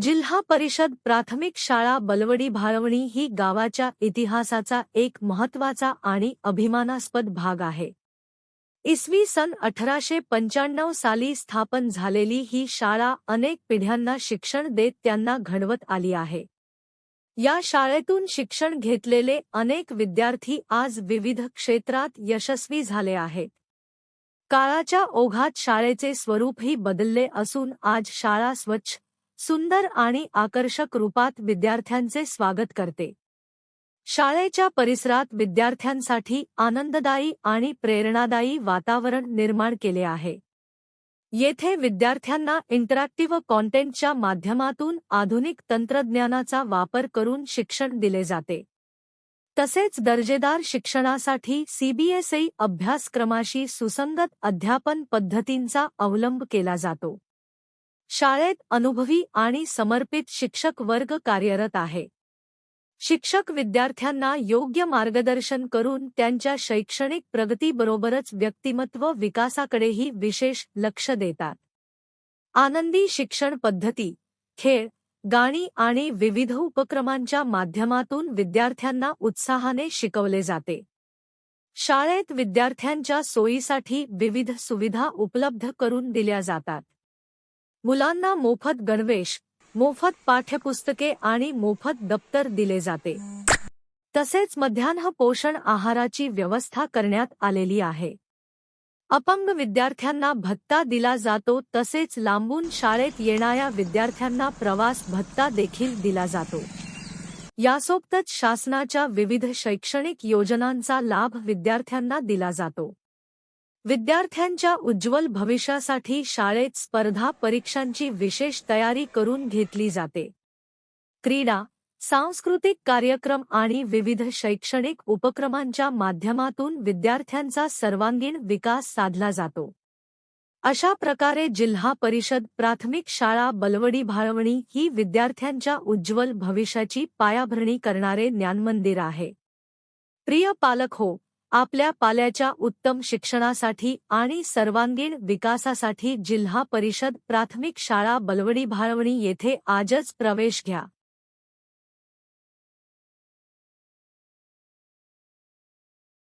जिल्हा परिषद प्राथमिक शाळा बलवडी भाळवणी ही गावाच्या इतिहासाचा एक महत्त्वाचा आणि अभिमानास्पद भाग आहे. इसवी सन 1895 साली स्थापन झालेली ही शाळा अनेक पिढ्यांना शिक्षण देत त्यांना घडवत आली आहे. या शाळेतून शिक्षण घेतलेले अनेक विद्यार्थी आज विविध क्षेत्रात यशस्वी झाले आहेत. काळाच्या ओघात शाळेचे स्वरूपही बदलले असून आज शाळा स्वच्छ, सुंदर आणि आकर्षक रूपात विद्यार्थ्यांचे स्वागत करते. शाळेच्या परिसरात विद्यार्थ्यांसाठी आनंददायी आणि प्रेरणादायी वातावरण निर्माण केले आहे. येथे विद्यार्थ्यांना इंटरॅक्टिव्ह कॉन्टेंटच्या माध्यमातून आधुनिक तंत्रज्ञानाचा वापर करून शिक्षण दिले जाते. तसेच दर्जेदार शिक्षणासाठी सीबीएसई अभ्यासक्रमाशी सुसंगत अध्यापन पद्धतींचा अवलंब केला जातो. शाळेत अनुभवी आणि समर्पित शिक्षक वर्ग कार्यरत आहे. शिक्षक विद्यार्थ्यांना योग्य मार्गदर्शन करून त्यांच्या शैक्षणिक प्रगतीबरोबरच व्यक्तिमत्व विकासाकडेही विशेष लक्ष देतात. आनंदी शिक्षण पद्धती, खेळ, गाणी आणि विविध उपक्रमांच्या माध्यमातून विद्यार्थ्यांना उत्साहाने शिकवले जाते. शाळेत विद्यार्थ्यांच्या सोयीसाठी विविध सुविधा उपलब्ध करून दिल्या जातात. मुलांना मोफत गणवेश, मोफत पाठ्यपुस्तके आणि मोफत दप्तर दिले जाते. तसेच मध्यान्ह पोषण आहाराची व्यवस्था करण्यात आलेली आहे. अपंग विद्यार्थ्यांना भत्ता दिला जातो. तसेच लांबून शाळेत येणाऱ्या विद्यार्थ्यांना प्रवास भत्ता देखील दिला जातो. यासोबतच शासनाच्या विविध शैक्षणिक योजनांचा लाभ विद्यार्थ्यांना दिला जातो. विद्यार्थ्यांच्या उज्ज्वल भविष्यासाठी शाळेत स्पर्धा परीक्षांची विशेष तयारी करून घेतली जाते. क्रीडा, सांस्कृतिक कार्यक्रम आणि विविध शैक्षणिक उपक्रमांच्या माध्यमातून विद्यार्थ्यांचा सर्वांगीण विकास साधला जातो. अशा प्रकारे जिल्हा परिषद प्राथमिक शाळा बलवडी भाळवणी ही विद्यार्थ्यांच्या उज्ज्वल भविष्याची पायाभरणी करणारे ज्ञानमंदिर आहे. प्रिय पालक हो, आपल्या पाल्याच्या उत्तम शिक्षणासाठी आणि सर्वांगीण विकासासाठी जिल्हा परिषद प्राथमिक शाळा बलवडी भाळवणी येथे आजच प्रवेश घ्या.